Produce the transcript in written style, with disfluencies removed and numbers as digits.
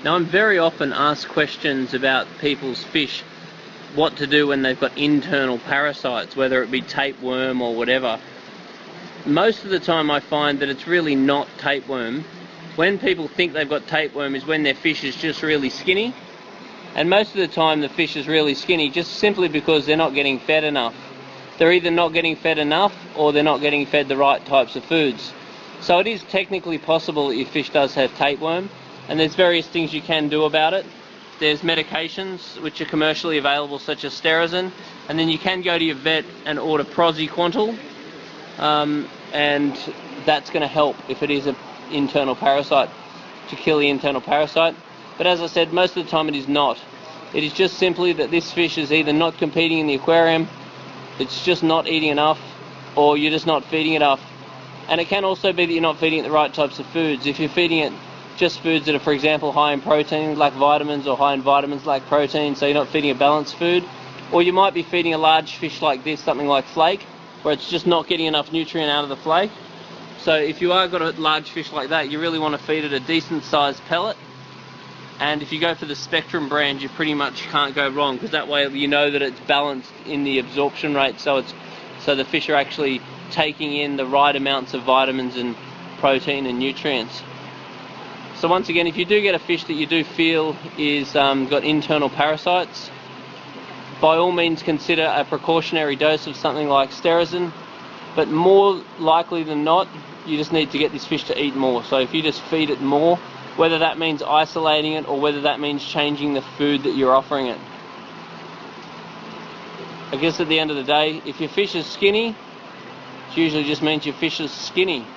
Now, I'm very often asked questions about people's fish, what to do when they've got internal parasites, whether it be tapeworm or whatever. Most of the time I find that it's really not tapeworm. When people think they've got tapeworm is when their fish is just really skinny, and most of the time the fish is really skinny just simply because they're not getting fed enough. They're either not getting fed enough or they're not getting fed the right types of foods. So it is technically possible that your fish does have tapeworm, and there's various things you can do about it. There's medications which are commercially available, such as Sterazin, and then you can go to your vet and order Prosequantal, and that's going to help if it is an internal parasite, to kill the internal parasite. But as I said, most of the time it is not. It is just simply that this fish is either not competing in the aquarium, it's just not eating enough, or you're just not feeding enough. And it can also be that you're not feeding it the right types of foods. If you're feeding it just foods that are, for example, high in protein, like vitamins, or high in vitamins like protein, so you're not feeding a balanced food, or you might be feeding a large fish like this, something like flake, where it's just not getting enough nutrient out of the flake. So if you are got a large fish like that, you really want to feed it a decent sized pellet. And if you go for the Spectrum brand, you pretty much can't go wrong, because that way you know that it's balanced in the absorption rate, so the fish are actually taking in the right amounts of vitamins and protein and nutrients. So once again, if you do get a fish that you do feel is got internal parasites, by all means consider a precautionary dose of something like Sterazin, but more likely than not, you just need to get this fish to eat more. So if you just feed it more, whether that means isolating it or whether that means changing the food that you're offering it. I guess at the end of the day, if your fish is skinny, it usually just means your fish is skinny.